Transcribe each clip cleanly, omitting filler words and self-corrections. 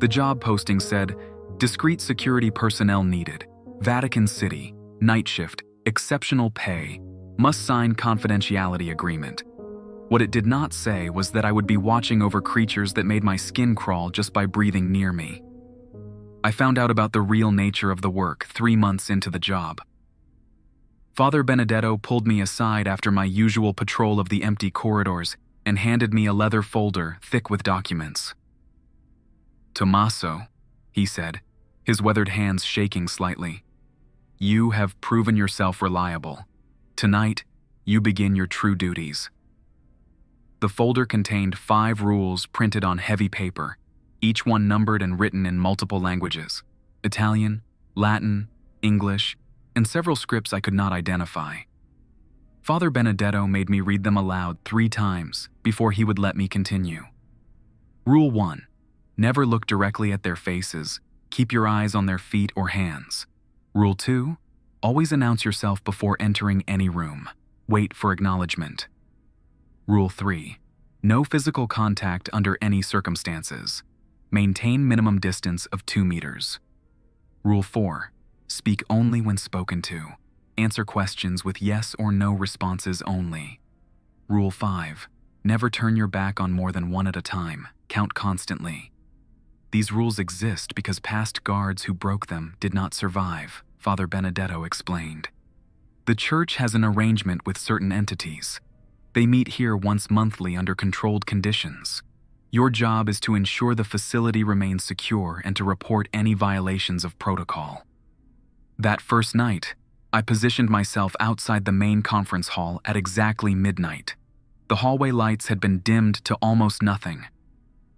The job posting said, "Discreet security personnel needed. Vatican City. Night shift. Exceptional pay. Must sign confidentiality agreement." What it did not say was that I would be watching over creatures that made my skin crawl just by breathing near me. I found out about the real nature of the work 3 months into the job. Father Benedetto pulled me aside after my usual patrol of the empty corridors and handed me a leather folder thick with documents. "Tommaso," he said, his weathered hands shaking slightly, "you have proven yourself reliable. Tonight, you begin your true duties." The folder contained 5 rules printed on heavy paper, each one numbered and written in multiple languages: Italian, Latin, English, and several scripts I could not identify. Father Benedetto made me read them aloud 3 times before he would let me continue. Rule 1. Never look directly at their faces. Keep your eyes on their feet or hands. Rule 2. Always announce yourself before entering any room. Wait for acknowledgement. Rule 3. No physical contact under any circumstances. Maintain minimum distance of 2 meters. Rule 4. Speak only when spoken to. Answer questions with yes or no responses only. Rule 5. Never turn your back on more than one at a time. Count constantly. These rules exist because past guards who broke them did not survive, Father Benedetto explained. The church has an arrangement with certain entities. They meet here once monthly under controlled conditions. Your job is to ensure the facility remains secure and to report any violations of protocol. That first night, I positioned myself outside the main conference hall at exactly midnight. The hallway lights had been dimmed to almost nothing.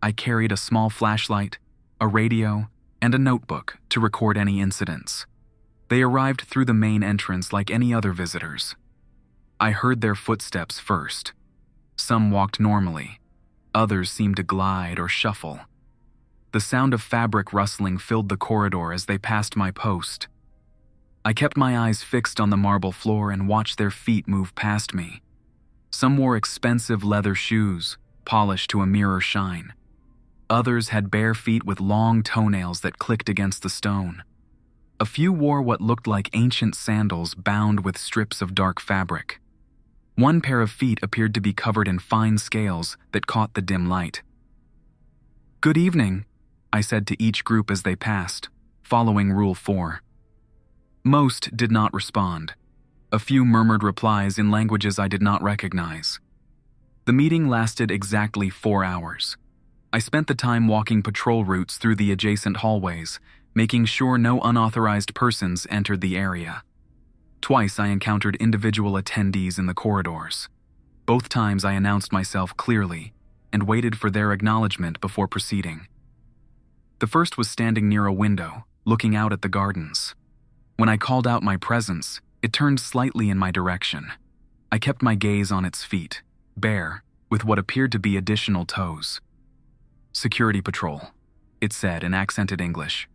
I carried a small flashlight, a radio, and a notebook to record any incidents. They arrived through the main entrance like any other visitors. I heard their footsteps first. Some walked normally. Others seemed to glide or shuffle. The sound of fabric rustling filled the corridor as they passed my post. I kept my eyes fixed on the marble floor and watched their feet move past me. Some wore expensive leather shoes, polished to a mirror shine. Others had bare feet with long toenails that clicked against the stone. A few wore what looked like ancient sandals bound with strips of dark fabric. One pair of feet appeared to be covered in fine scales that caught the dim light. "Good evening," I said to each group as they passed, following Rule 4. Most did not respond. A few murmured replies in languages I did not recognize. The meeting lasted exactly 4 hours. I spent the time walking patrol routes through the adjacent hallways, making sure no unauthorized persons entered the area. Twice I encountered individual attendees in the corridors. Both times I announced myself clearly and waited for their acknowledgement before proceeding. The first was standing near a window, looking out at the gardens. When I called out my presence, it turned slightly in my direction. I kept my gaze on its feet, bare, with what appeared to be additional toes. "Security patrol," it said in accented English.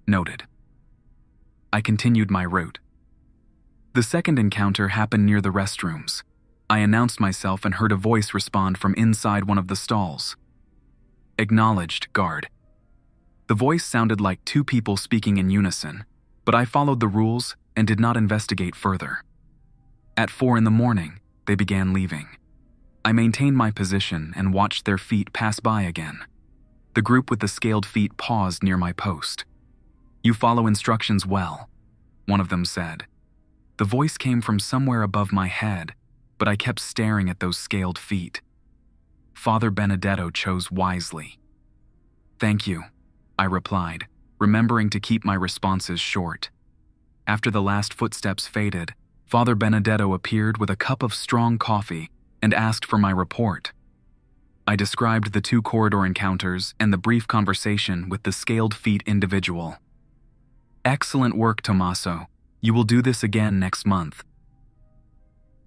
Noted. I continued my route. The second encounter happened near the restrooms. I announced myself and heard a voice respond from inside one of the stalls. "Acknowledged, guard." The voice sounded like 2 people speaking in unison, but I followed the rules and did not investigate further. At 4 in the morning, they began leaving. I maintained my position and watched their feet pass by again. The group with the scaled feet paused near my post. "You follow instructions well," one of them said. The voice came from somewhere above my head, but I kept staring at those scaled feet. Father Benedetto chose wisely. "Thank you," I replied, remembering to keep my responses short. After the last footsteps faded, Father Benedetto appeared with a cup of strong coffee and asked for my report. I described the 2 corridor encounters and the brief conversation with the scaled feet individual. "Excellent work, Tommaso. You will do this again next month."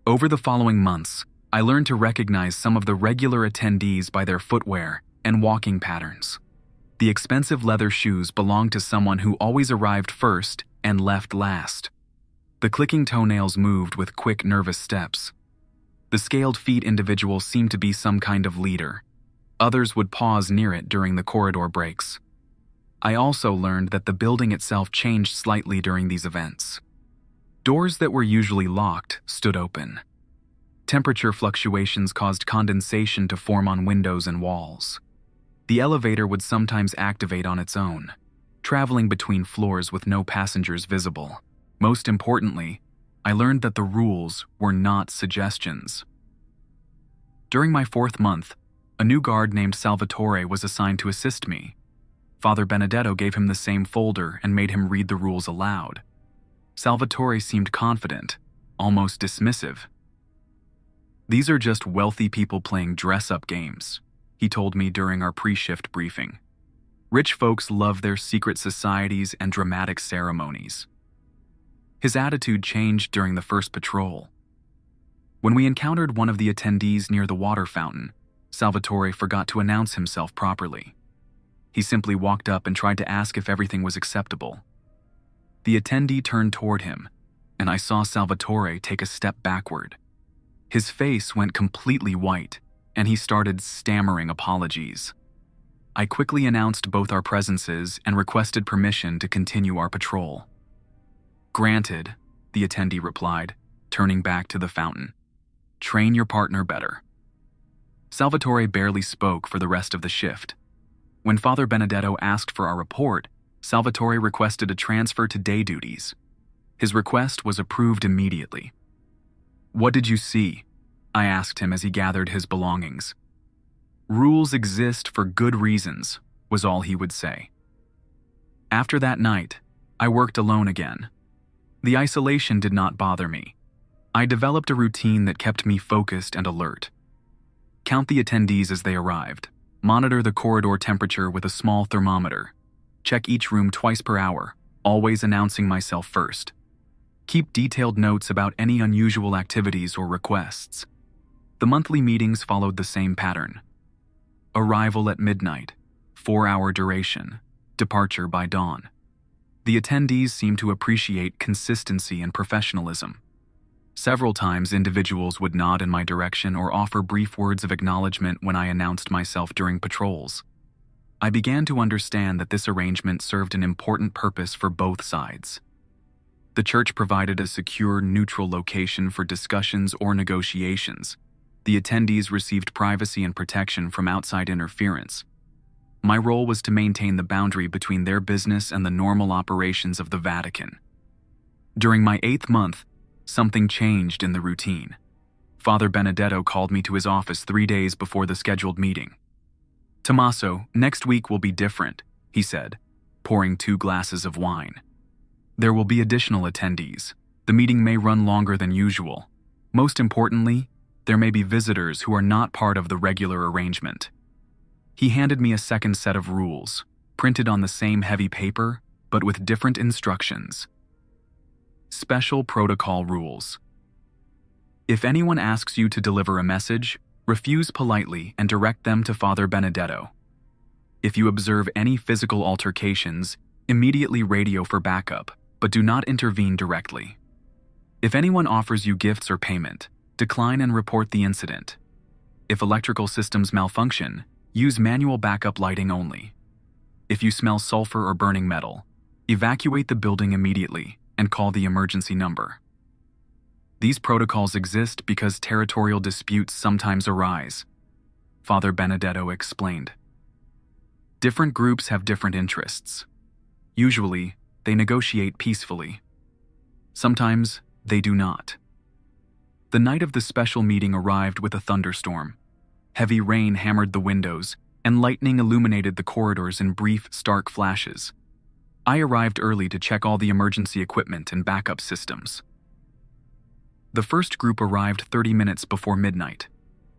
Over the following months, I learned to recognize some of the regular attendees by their footwear and walking patterns. The expensive leather shoes belonged to someone who always arrived first and left last. The clicking toenails moved with quick, nervous steps. The scaled feet individual seemed to be some kind of leader. Others would pause near it during the corridor breaks. I also learned that the building itself changed slightly during these events. Doors that were usually locked stood open. Temperature fluctuations caused condensation to form on windows and walls. The elevator would sometimes activate on its own, traveling between floors with no passengers visible. Most importantly, I learned that the rules were not suggestions. During my 4th month, a new guard named Salvatore was assigned to assist me. Father Benedetto gave him the same folder and made him read the rules aloud. Salvatore seemed confident, almost dismissive. "These are just wealthy people playing dress-up games," he told me during our pre-shift briefing. "Rich folks love their secret societies and dramatic ceremonies." His attitude changed during the first patrol. When we encountered one of the attendees near the water fountain, Salvatore forgot to announce himself properly. He simply walked up and tried to ask if everything was acceptable. The attendee turned toward him, and I saw Salvatore take a step backward. His face went completely white, and he started stammering apologies. I quickly announced both our presences and requested permission to continue our patrol. "Granted," the attendee replied, turning back to the fountain. "Train your partner better." Salvatore barely spoke for the rest of the shift. When Father Benedetto asked for our report, Salvatore requested a transfer to day duties. His request was approved immediately. "What did you see?" I asked him as he gathered his belongings. "Rules exist for good reasons," was all he would say. After that night, I worked alone again. The isolation did not bother me. I developed a routine that kept me focused and alert. Count the attendees as they arrived. Monitor the corridor temperature with a small thermometer. Check each room twice per hour, always announcing myself first. Keep detailed notes about any unusual activities or requests. The monthly meetings followed the same pattern. Arrival at midnight, 4-hour duration, departure by dawn. The attendees seemed to appreciate consistency and professionalism. Several times individuals would nod in my direction or offer brief words of acknowledgement when I announced myself during patrols. I began to understand that this arrangement served an important purpose for both sides. The church provided a secure, neutral location for discussions or negotiations. The attendees received privacy and protection from outside interference. My role was to maintain the boundary between their business and the normal operations of the Vatican. During my 8th month, something changed in the routine. Father Benedetto called me to his office 3 days before the scheduled meeting. "Tommaso, next week will be different," he said, pouring 2 glasses of wine. "There will be additional attendees. The meeting may run longer than usual. Most importantly, there may be visitors who are not part of the regular arrangement." He handed me a second set of rules, printed on the same heavy paper, but with different instructions. Special protocol rules. If anyone asks you to deliver a message, refuse politely and direct them to Father Benedetto. If you observe any physical altercations, immediately radio for backup, but do not intervene directly. If anyone offers you gifts or payment, decline and report the incident. If electrical systems malfunction, use manual backup lighting only. If you smell sulfur or burning metal, evacuate the building immediately and call the emergency number. These protocols exist because territorial disputes sometimes arise, Father Benedetto explained. Different groups have different interests. Usually, they negotiate peacefully. Sometimes, they do not. The night of the special meeting arrived with a thunderstorm. Heavy rain hammered the windows, and lightning illuminated the corridors in brief, stark flashes. I arrived early to check all the emergency equipment and backup systems. The first group arrived 30 minutes before midnight,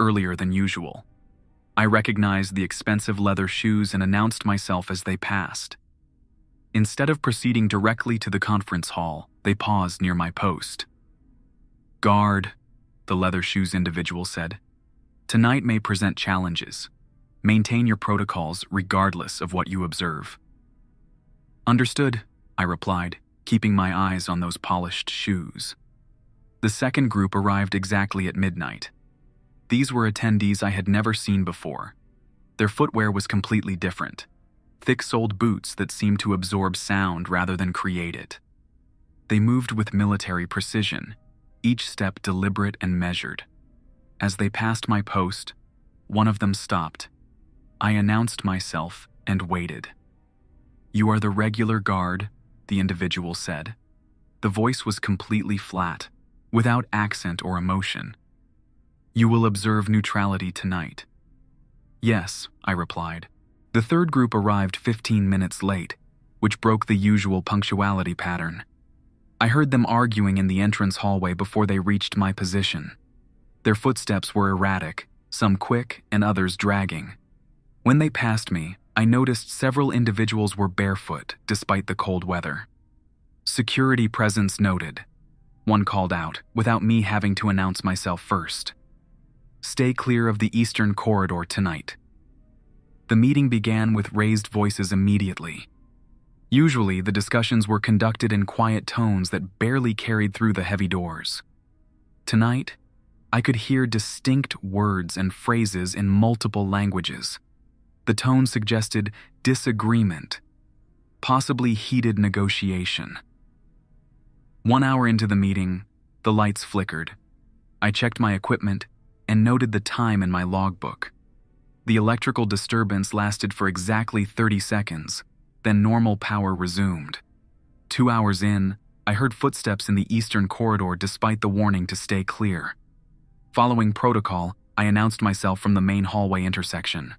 earlier than usual. I recognized the expensive leather shoes and announced myself as they passed. Instead of proceeding directly to the conference hall, they paused near my post. "Guard," the leather shoes individual said, "tonight may present challenges. Maintain your protocols regardless of what you observe." "Understood," I replied, keeping my eyes on those polished shoes. The second group arrived exactly at midnight. These were attendees I had never seen before. Their footwear was completely different. thick-soled boots that seemed to absorb sound rather than create it. They moved with military precision, each step deliberate and measured. As they passed my post, one of them stopped. I announced myself and waited. "You are the regular guard," the individual said. The voice was completely flat, without accent or emotion. "You will observe neutrality tonight." "Yes," I replied. The third group arrived 15 minutes late, which broke the usual punctuality pattern. I heard them arguing in the entrance hallway before they reached my position. Their footsteps were erratic, some quick and others dragging. When they passed me, I noticed several individuals were barefoot despite the cold weather. "Security presence noted," one called out, without me having to announce myself first. "Stay clear of the eastern corridor tonight." The meeting began with raised voices immediately. Usually, the discussions were conducted in quiet tones that barely carried through the heavy doors. Tonight, I could hear distinct words and phrases in multiple languages. The tone suggested disagreement, possibly heated negotiation. 1 hour into the meeting, the lights flickered. I checked my equipment and noted the time in my logbook. The electrical disturbance lasted for exactly 30 seconds, then normal power resumed. 2 hours in, I heard footsteps in the eastern corridor despite the warning to stay clear. Following protocol, I announced myself from the main hallway intersection.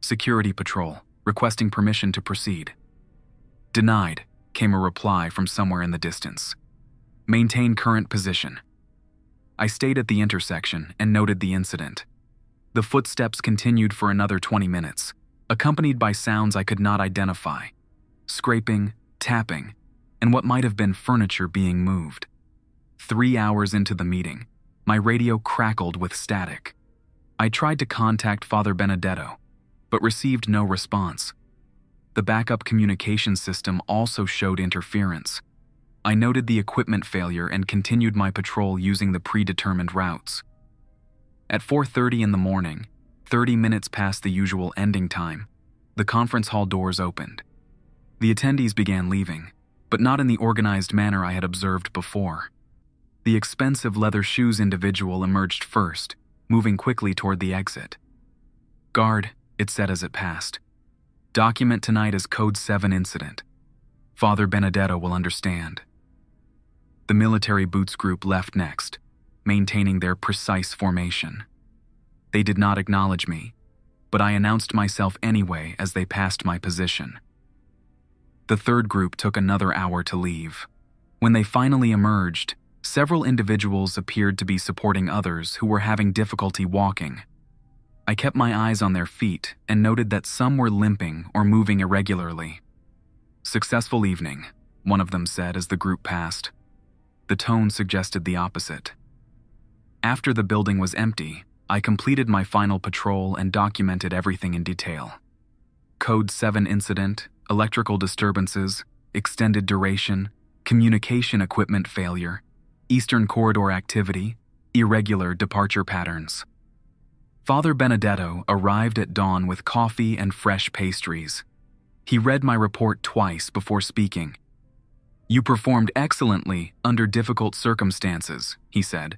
"Security patrol, requesting permission to proceed." "Denied," came a reply from somewhere in the distance. "Maintain current position." I stayed at the intersection and noted the incident. The footsteps continued for another 20 minutes, accompanied by sounds I could not identify: scraping, tapping, and what might have been furniture being moved. 3 hours into the meeting, my radio crackled with static. I tried to contact Father Benedetto, but received no response. The backup communication system also showed interference. I noted the equipment failure and continued my patrol using the predetermined routes. At 4:30 in the morning, 30 minutes past the usual ending time, the conference hall doors opened. The attendees began leaving, but not in the organized manner I had observed before. The expensive leather shoes individual emerged first, moving quickly toward the exit. "Guard," it said as it passed. "Document tonight as Code 7 incident. Father Benedetto will understand." The military boots group left next, maintaining their precise formation. They did not acknowledge me, but I announced myself anyway as they passed my position. The third group took another hour to leave. When they finally emerged, several individuals appeared to be supporting others who were having difficulty walking. I kept my eyes on their feet and noted that some were limping or moving irregularly. "Successful evening," one of them said as the group passed. The tone suggested the opposite. After the building was empty, I completed my final patrol and documented everything in detail. Code 7 incident, electrical disturbances, extended duration, communication equipment failure, Eastern Corridor activity, irregular departure patterns. Father Benedetto arrived at dawn with coffee and fresh pastries. He read my report twice before speaking. "You performed excellently under difficult circumstances," he said.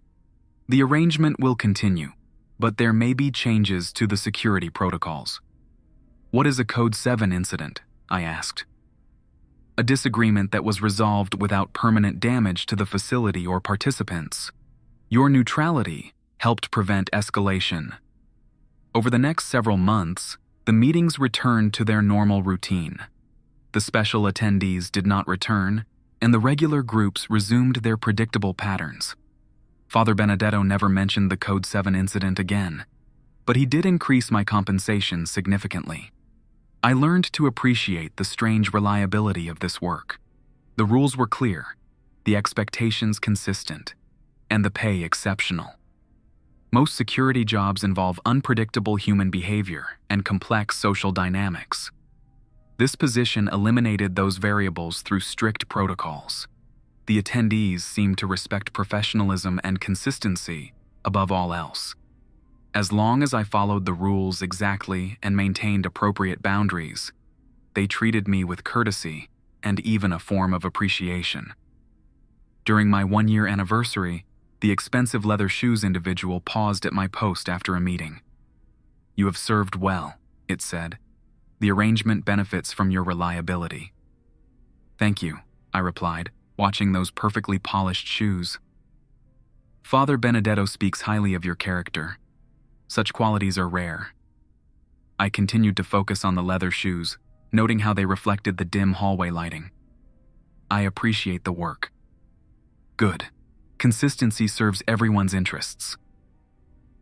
"The arrangement will continue, but there may be changes to the security protocols." "What is a Code 7 incident?" I asked. "A disagreement that was resolved without permanent damage to the facility or participants. Your neutrality helped prevent escalation." Over the next several months, the meetings returned to their normal routine. The special attendees did not return, and the regular groups resumed their predictable patterns. Father Benedetto never mentioned the Code 7 incident again, but he did increase my compensation significantly. I learned to appreciate the strange reliability of this work. The rules were clear, the expectations consistent, and the pay exceptional. Most security jobs involve unpredictable human behavior and complex social dynamics. This position eliminated those variables through strict protocols. The attendees seemed to respect professionalism and consistency above all else. As long as I followed the rules exactly and maintained appropriate boundaries, They treated me with courtesy and even a form of appreciation. During my 1-year anniversary, the expensive leather shoes individual paused at my post after a meeting. "You have served well," it said. "The arrangement benefits from your reliability." "Thank you," I replied, watching those perfectly polished shoes. "Father Benedetto speaks highly of your character. Such qualities are rare." I continued to focus on the leather shoes, noting how they reflected the dim hallway lighting. "I appreciate the work." "Good. Consistency serves everyone's interests."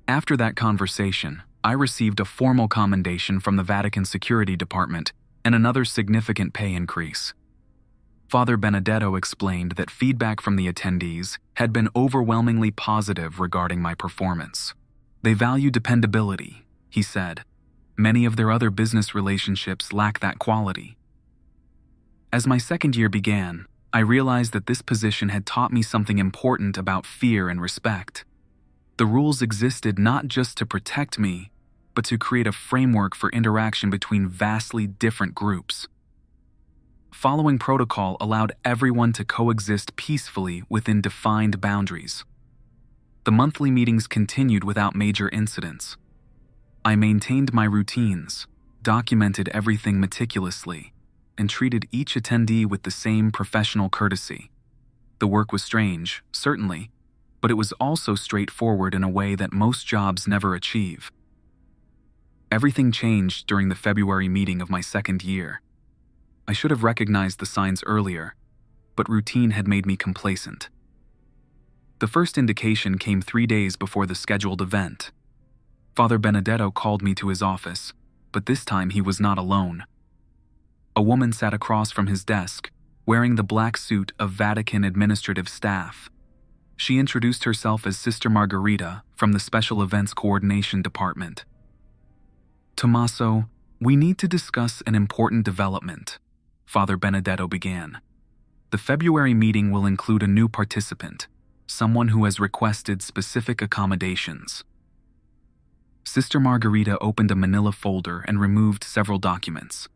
After that conversation, I received a formal commendation from the Vatican Security Department and another significant pay increase. Father Benedetto explained that feedback from the attendees had been overwhelmingly positive regarding my performance. "They value dependability," he said. "Many of their other business relationships lack that quality." As my second year began, I realized that this position had taught me something important about fear and respect. The rules existed not just to protect me, but to create a framework for interaction between vastly different groups. Following protocol allowed everyone to coexist peacefully within defined boundaries. The monthly meetings continued without major incidents. I maintained my routines, documented everything meticulously, and treated each attendee with the same professional courtesy. The work was strange, certainly, but it was also straightforward in a way that most jobs never achieve. Everything changed during the February meeting of my second year. I should have recognized the signs earlier, but routine had made me complacent. The first indication came 3 days before the scheduled event. Father Benedetto called me to his office, but this time he was not alone. A woman sat across from his desk, wearing the black suit of Vatican administrative staff. She introduced herself as Sister Margherita from the Special Events Coordination Department. "Tommaso, we need to discuss an important development," Father Benedetto began. "The February meeting will include a new participant, someone who has requested specific accommodations." Sister Margherita opened a manila folder and removed several documents.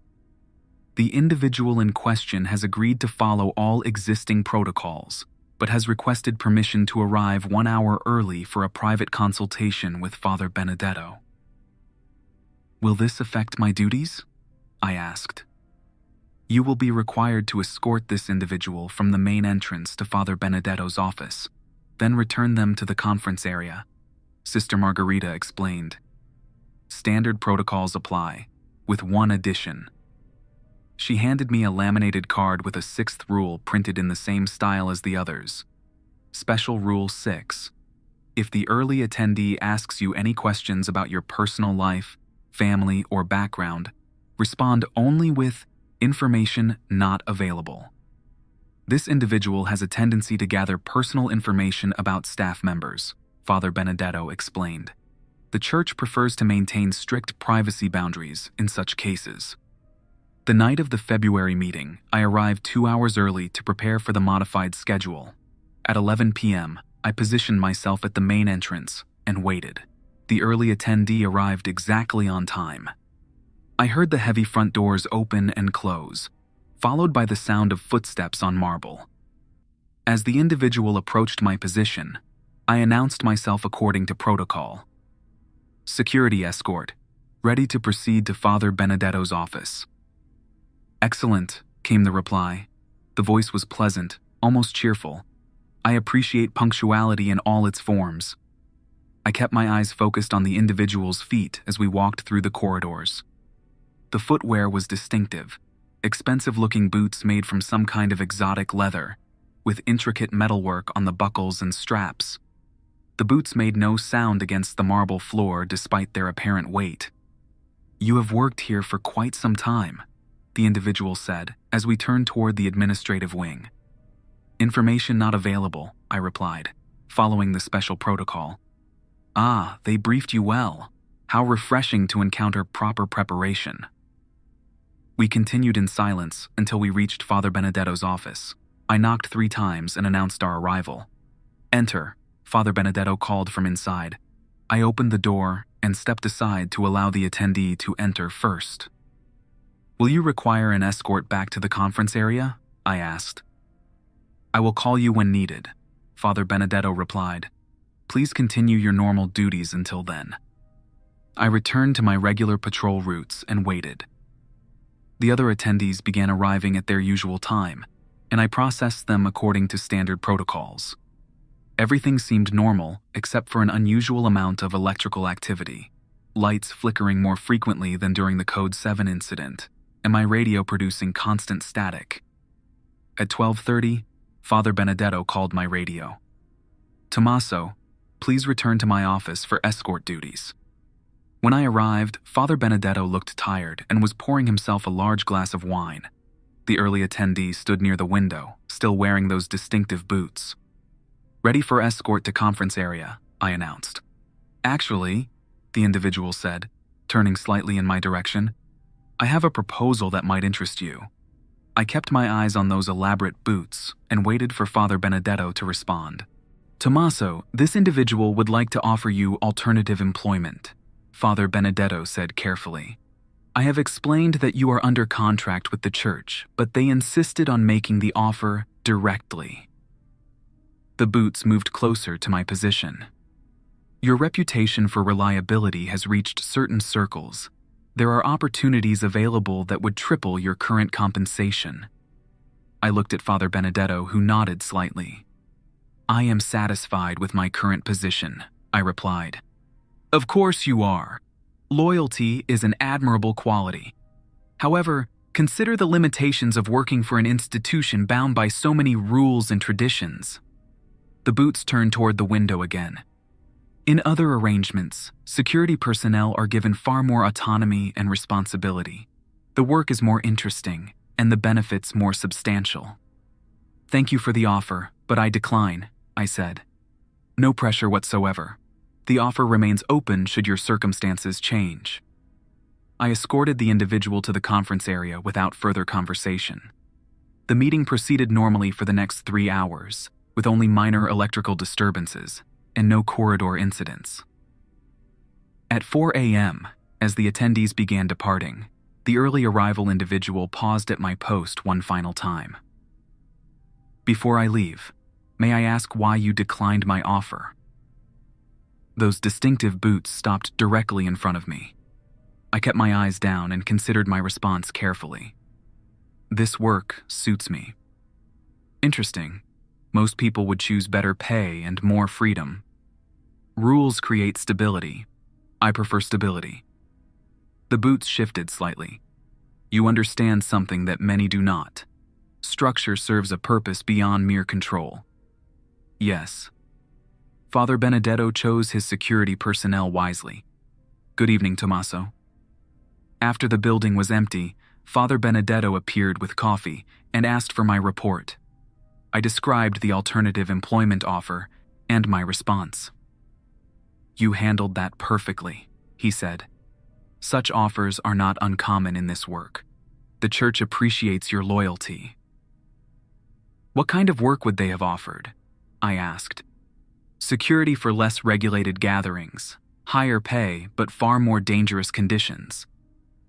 "The individual in question has agreed to follow all existing protocols, but has requested permission to arrive 1 hour early for a private consultation with Father Benedetto." "Will this affect my duties?" I asked. "You will be required to escort this individual from the main entrance to Father Benedetto's office, then return them to the conference area," Sister Margherita explained. "Standard protocols apply, with one addition." She handed me a laminated card with a 6th rule printed in the same style as the others. Special Rule 6. If the early attendee asks you any questions about your personal life, family, or background, respond only with "information not available." This individual has a tendency to gather personal information about staff members, Father Benedetto explained. The Church prefers to maintain strict privacy boundaries in such cases. The night of the February meeting, I arrived 2 hours early to prepare for the modified schedule. At 11 p.m., I positioned myself at the main entrance and waited. The early attendee arrived exactly on time. I heard the heavy front doors open and close, followed by the sound of footsteps on marble. As the individual approached my position, I announced myself according to protocol. "Security escort, ready to proceed to Father Benedetto's office." "Excellent," came the reply. The voice was pleasant, almost cheerful. "I appreciate punctuality in all its forms." I kept my eyes focused on the individual's feet as we walked through the corridors. The footwear was distinctive, expensive-looking boots made from some kind of exotic leather, with intricate metalwork on the buckles and straps. The boots made no sound against the marble floor despite their apparent weight. "You have worked here for quite some time," the individual said as we turned toward the administrative wing. "Information not available," I replied, following the special protocol. "Ah, they briefed you well. How refreshing to encounter proper preparation." We continued in silence until we reached Father Benedetto's office. I knocked 3 times and announced our arrival. "Enter," Father Benedetto called from inside. I opened the door and stepped aside to allow the attendee to enter first. Will you require an escort back to the conference area? I asked. I will call you when needed, Father Benedetto replied. Please continue your normal duties until then. I returned to my regular patrol routes and waited. The other attendees began arriving at their usual time, and I processed them according to standard protocols. Everything seemed normal except for an unusual amount of electrical activity, lights flickering more frequently than during the Code 7 incident, and my radio producing constant static. At 12:30, Father Benedetto called my radio. Tommaso, please return to my office for escort duties. When I arrived, Father Benedetto looked tired and was pouring himself a large glass of wine. The early attendee stood near the window, still wearing those distinctive boots. Ready for escort to conference area, I announced. Actually, the individual said, turning slightly in my direction, I have a proposal that might interest you. I kept my eyes on those elaborate boots and waited for Father Benedetto to respond. Tommaso, this individual would like to offer you alternative employment, Father Benedetto said carefully. I have explained that you are under contract with the church, but they insisted on making the offer directly. The boots moved closer to my position. Your reputation for reliability has reached certain circles. There are opportunities available that would triple your current compensation. I looked at Father Benedetto, who nodded slightly. I am satisfied with my current position, I replied. Of course you are. Loyalty is an admirable quality. However, consider the limitations of working for an institution bound by so many rules and traditions. The boots turned toward the window again. In other arrangements, security personnel are given far more autonomy and responsibility. The work is more interesting, and the benefits more substantial. Thank you for the offer, but I decline, I said. No pressure whatsoever. The offer remains open should your circumstances change. I escorted the individual to the conference area without further conversation. The meeting proceeded normally for the next 3 hours, with only minor electrical disturbances and no corridor incidents. At 4 a.m., as the attendees began departing, the early arrival individual paused at my post one final time. Before I leave, may I ask why you declined my offer? Those distinctive boots stopped directly in front of me. I kept my eyes down and considered my response carefully. This work suits me. Interesting. Most people would choose better pay and more freedom. Rules create stability. I prefer stability. The boots shifted slightly. You understand something that many do not. Structure serves a purpose beyond mere control. Yes. Father Benedetto chose his security personnel wisely. Good evening, Tommaso. After the building was empty, Father Benedetto appeared with coffee and asked for my report. I described the alternative employment offer and my response. You handled that perfectly, he said. Such offers are not uncommon in this work. The church appreciates your loyalty. What kind of work would they have offered? I asked. Security for less regulated gatherings, higher pay, but far more dangerous conditions.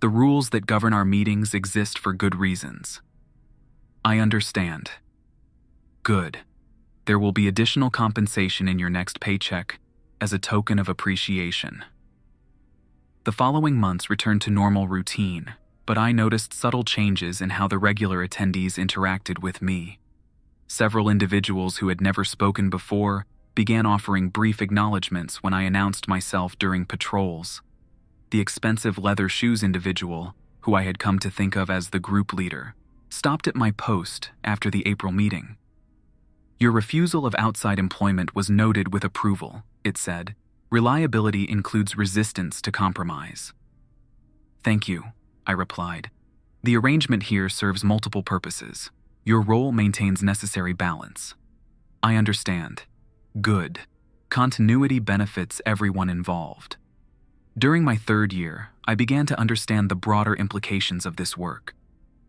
The rules that govern our meetings exist for good reasons. I understand. Good. There will be additional compensation in your next paycheck as a token of appreciation. The following months returned to normal routine, but I noticed subtle changes in how the regular attendees interacted with me. Several individuals who had never spoken before began offering brief acknowledgments when I announced myself during patrols. The expensive leather shoes individual, who I had come to think of as the group leader, stopped at my post after the April meeting. Your refusal of outside employment was noted with approval, it said. Reliability includes resistance to compromise. Thank you, I replied. The arrangement here serves multiple purposes. Your role maintains necessary balance. I understand. Good. Continuity benefits everyone involved. During my 3rd year, I began to understand the broader implications of this work.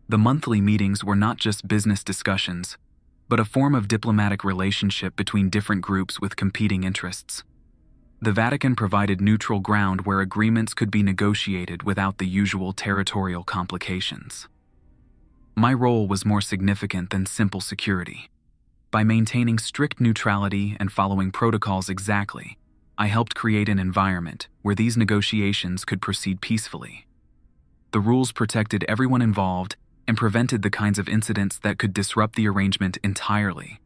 The monthly meetings were not just business discussions, but a form of diplomatic relationship between different groups with competing interests. The Vatican provided neutral ground where agreements could be negotiated without the usual territorial complications. My role was more significant than simple security. By maintaining strict neutrality and following protocols exactly, I helped create an environment where these negotiations could proceed peacefully. The rules protected everyone involved and prevented the kinds of incidents that could disrupt the arrangement entirely.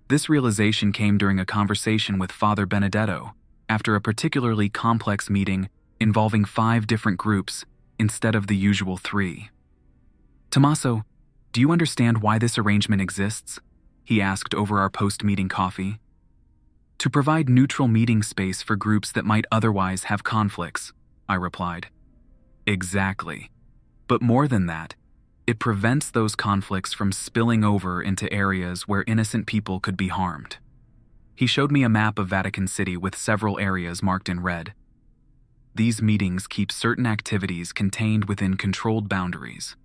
This realization came during a conversation with Father Benedetto after a particularly complex meeting involving 5 different groups instead of the usual 3. "Tommaso, do you understand why this arrangement exists?" he asked over our post-meeting coffee. "To provide neutral meeting space for groups that might otherwise have conflicts," I replied. "Exactly. But more than that, it prevents those conflicts from spilling over into areas where innocent people could be harmed." He showed me a map of Vatican City with several areas marked in red. These meetings keep certain activities contained within controlled boundaries.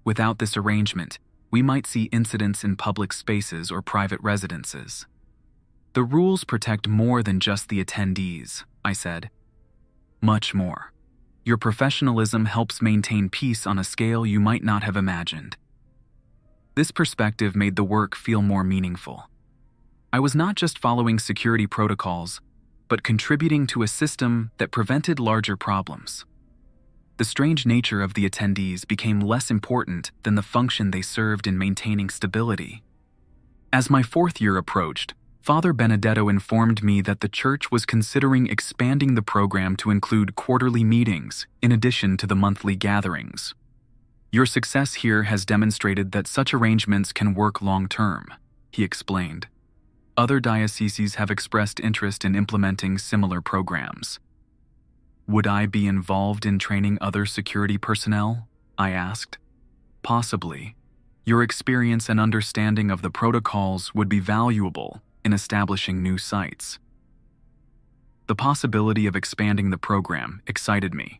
Without this arrangement, we might see incidents in public spaces or private residences. "The rules protect more than just the attendees," I said. "Much more. Your professionalism helps maintain peace on a scale you might not have imagined." This perspective made the work feel more meaningful. I was not just following security protocols, but contributing to a system that prevented larger problems. The strange nature of the attendees became less important than the function they served in maintaining stability. As my 4th year approached, Father Benedetto informed me that the church was considering expanding the program to include quarterly meetings in addition to the monthly gatherings. "Your success here has demonstrated that such arrangements can work long-term," he explained. "Other dioceses have expressed interest in implementing similar programs." "Would I be involved in training other security personnel?" I asked. "Possibly. Your experience and understanding of the protocols would be valuable in establishing new sites." The possibility of expanding the program excited me.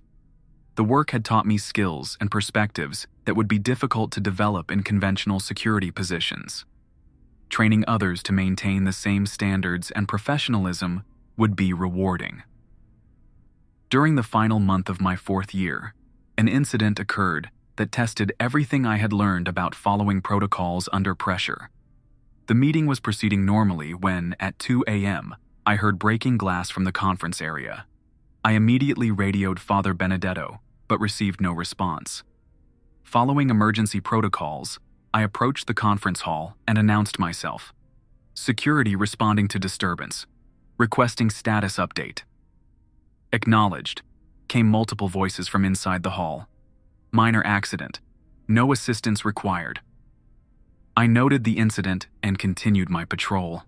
The work had taught me skills and perspectives that would be difficult to develop in conventional security positions. Training others to maintain the same standards and professionalism would be rewarding. During the final month of my 4th year, an incident occurred that tested everything I had learned about following protocols under pressure. The meeting was proceeding normally when, at 2 a.m., I heard breaking glass from the conference area. I immediately radioed Father Benedetto, but received no response. Following emergency protocols, I approached the conference hall and announced myself. "Security responding to disturbance. Requesting status update." "Acknowledged," came multiple voices from inside the hall. "Minor accident. No assistance required." I noted the incident and continued my patrol.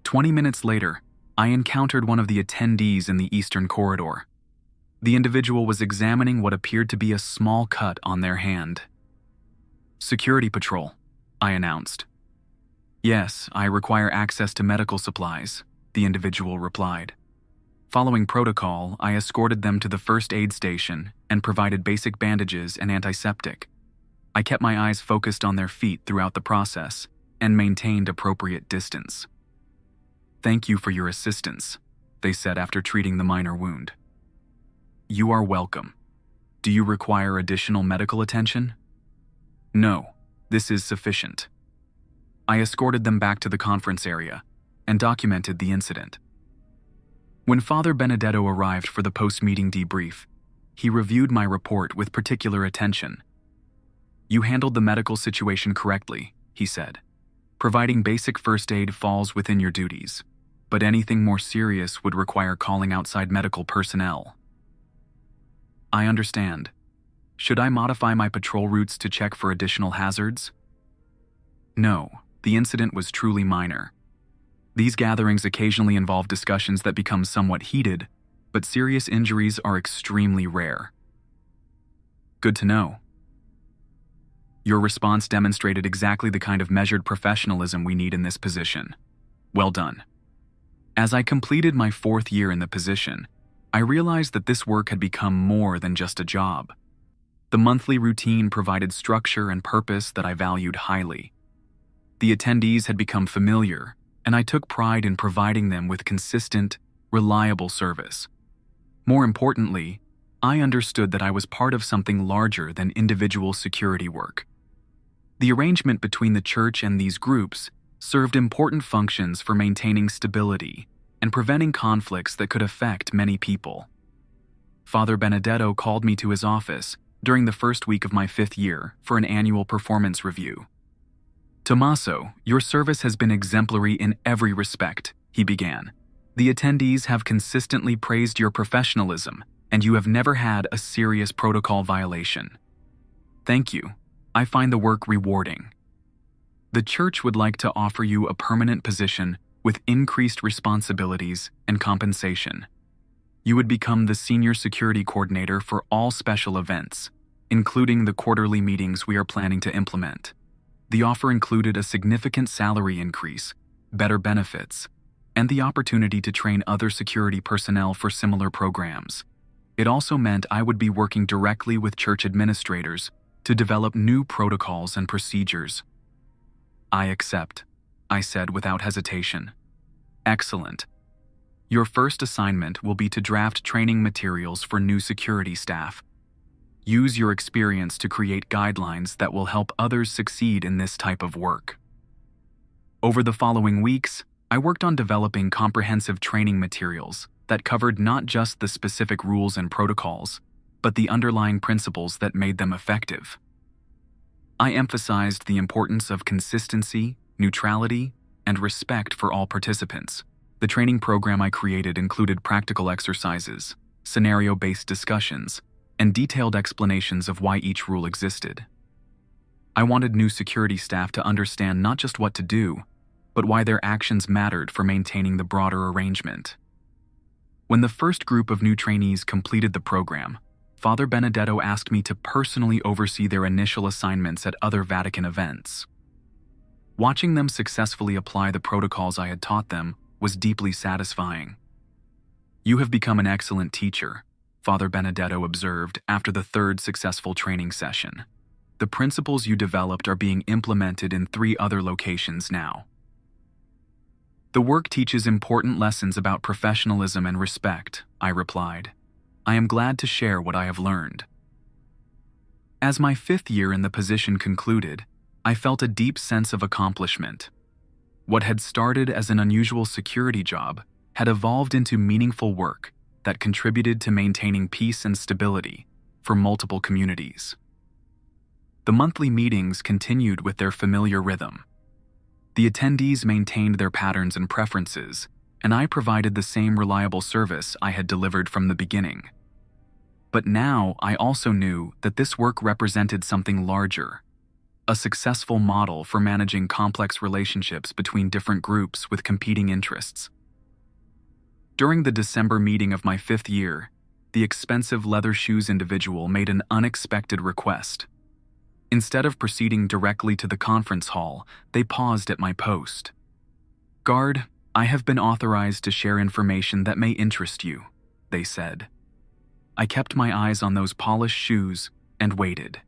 20 minutes later, I encountered one of the attendees in the eastern corridor. The individual was examining what appeared to be a small cut on their hand. "Security patrol," I announced. "Yes, I require access to medical supplies," the individual replied. Following protocol, I escorted them to the first aid station and provided basic bandages and antiseptic. I kept my eyes focused on their feet throughout the process and maintained appropriate distance. "Thank you for your assistance," they said after treating the minor wound. "You are welcome. Do you require additional medical attention?" "No, this is sufficient." I escorted them back to the conference area and documented the incident. When Father Benedetto arrived for the post-meeting debrief, he reviewed my report with particular attention. "You handled the medical situation correctly," he said. "Providing basic first aid falls within your duties, but anything more serious would require calling outside medical personnel." "I understand. Should I modify my patrol routes to check for additional hazards?" "No, the incident was truly minor. These gatherings occasionally involve discussions that become somewhat heated, but serious injuries are extremely rare." "Good to know. Your response demonstrated exactly the kind of measured professionalism we need in this position. Well done." As I completed my 4th year in the position, I realized that this work had become more than just a job. The monthly routine provided structure and purpose that I valued highly. The attendees had become familiar, and I took pride in providing them with consistent, reliable service. More importantly, I understood that I was part of something larger than individual security work. The arrangement between the church and these groups served important functions for maintaining stability and preventing conflicts that could affect many people. Father Benedetto called me to his office during the first week of my 5th year for an annual performance review. "Tommaso, your service has been exemplary in every respect," he began. "The attendees have consistently praised your professionalism, and you have never had a serious protocol violation. Thank you. I find the work rewarding. The church would like to offer you a permanent position with increased responsibilities and compensation. You would become the senior security coordinator for all special events, including the quarterly meetings we are planning to implement. The offer included a significant salary increase, better benefits, and the opportunity to train other security personnel for similar programs. It also meant I would be working directly with church administrators to develop new protocols and procedures." "I accept," I said without hesitation. "Excellent. Your first assignment will be to draft training materials for new security staff. Use your experience to create guidelines that will help others succeed in this type of work." Over the following weeks, I worked on developing comprehensive training materials that covered not just the specific rules and protocols, but the underlying principles that made them effective. I emphasized the importance of consistency, neutrality, and respect for all participants. The training program I created included practical exercises, scenario-based discussions, and detailed explanations of why each rule existed. I wanted new security staff to understand not just what to do, but why their actions mattered for maintaining the broader arrangement. When the first group of new trainees completed the program, Father Benedetto asked me to personally oversee their initial assignments at other Vatican events. Watching them successfully apply the protocols I had taught them was deeply satisfying. "You have become an excellent teacher," Father Benedetto observed after the 3rd successful training session. "The principles you developed are being implemented in 3 other locations now." "The work teaches important lessons about professionalism and respect," I replied. "I am glad to share what I have learned." As my 5th year in the position concluded, I felt a deep sense of accomplishment. What had started as an unusual security job had evolved into meaningful work that contributed to maintaining peace and stability for multiple communities. The monthly meetings continued with their familiar rhythm. The attendees maintained their patterns and preferences, and I provided the same reliable service I had delivered from the beginning. But now I also knew that this work represented something larger, a successful model for managing complex relationships between different groups with competing interests. During the December meeting of my 5th year, the expensive leather shoes individual made an unexpected request. Instead of proceeding directly to the conference hall, they paused at my post. "Guard, I have been authorized to share information that may interest you," they said. I kept my eyes on those polished shoes and waited.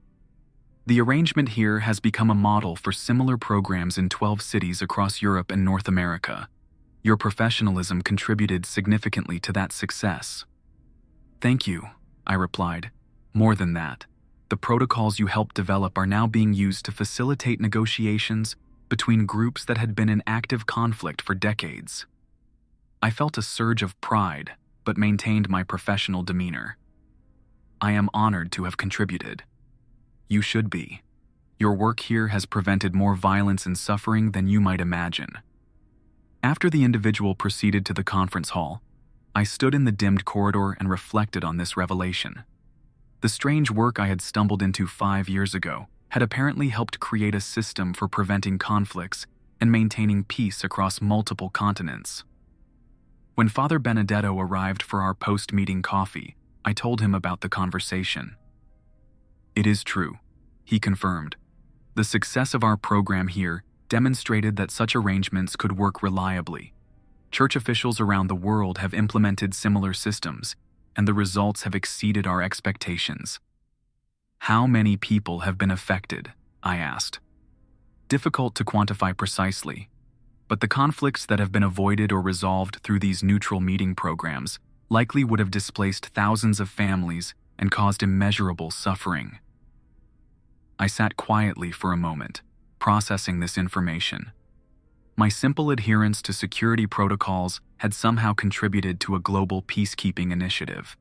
"The arrangement here has become a model for similar programs in 12 cities across Europe and North America. Your professionalism contributed significantly to that success." "Thank you," I replied. "More than that, the protocols you helped develop are now being used to facilitate negotiations between groups that had been in active conflict for decades." I felt a surge of pride, but maintained my professional demeanor. "I am honored to have contributed." "You should be. Your work here has prevented more violence and suffering than you might imagine." After the individual proceeded to the conference hall, I stood in the dimmed corridor and reflected on this revelation. The strange work I had stumbled into 5 years ago had apparently helped create a system for preventing conflicts and maintaining peace across multiple continents. When Father Benedetto arrived for our post-meeting coffee, I told him about the conversation. "It is true," he confirmed. "The success of our program here demonstrated that such arrangements could work reliably. Church officials around the world have implemented similar systems, and the results have exceeded our expectations." "How many people have been affected?" I asked. "Difficult to quantify precisely. But the conflicts that have been avoided or resolved through these neutral meeting programs likely would have displaced thousands of families and caused immeasurable suffering. I sat quietly for a moment, processing this information. My simple adherence to security protocols had somehow contributed to a global peacekeeping initiative.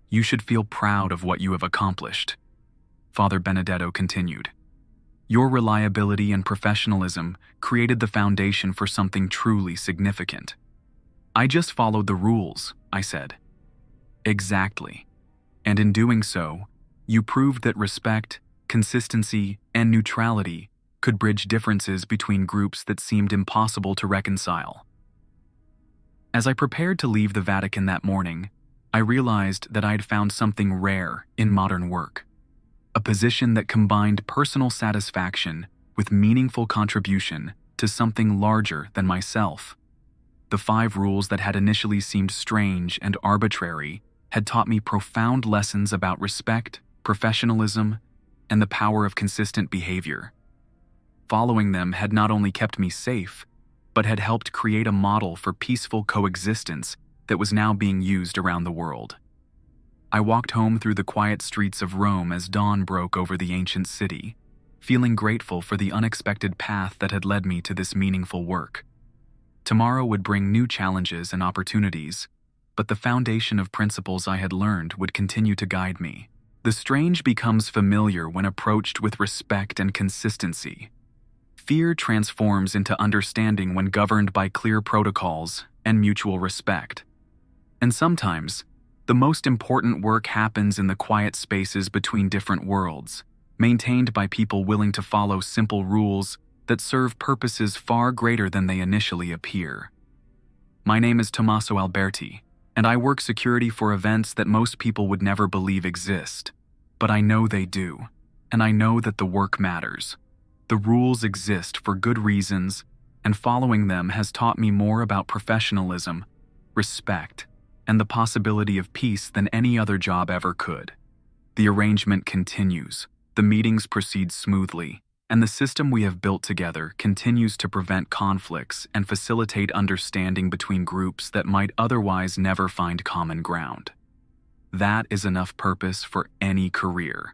You should feel proud of what you have accomplished, Father Benedetto continued. Your reliability and professionalism created the foundation for something truly significant. I just followed the rules, I said. Exactly. And in doing so, you proved that respect, consistency, and neutrality could bridge differences between groups that seemed impossible to reconcile. As I prepared to leave the Vatican that morning, I realized that I had found something rare in modern work. A position that combined personal satisfaction with meaningful contribution to something larger than myself. The 5 rules that had initially seemed strange and arbitrary had taught me profound lessons about respect, professionalism, and the power of consistent behavior. Following them had not only kept me safe, but had helped create a model for peaceful coexistence that was now being used around the world. I walked home through the quiet streets of Rome as dawn broke over the ancient city, feeling grateful for the unexpected path that had led me to this meaningful work. Tomorrow would bring new challenges and opportunities, but the foundation of principles I had learned would continue to guide me. The strange becomes familiar when approached with respect and consistency. Fear transforms into understanding when governed by clear protocols and mutual respect. And sometimes, the most important work happens in the quiet spaces between different worlds, maintained by people willing to follow simple rules that serve purposes far greater than they initially appear. My name is Tommaso Alberti, and I work security for events that most people would never believe exist. But I know they do, and I know that the work matters. The rules exist for good reasons, and following them has taught me more about professionalism, respect, and the possibility of peace than any other job ever could. The arrangement continues, the meetings proceed smoothly, and the system we have built together continues to prevent conflicts and facilitate understanding between groups that might otherwise never find common ground. That is enough purpose for any career.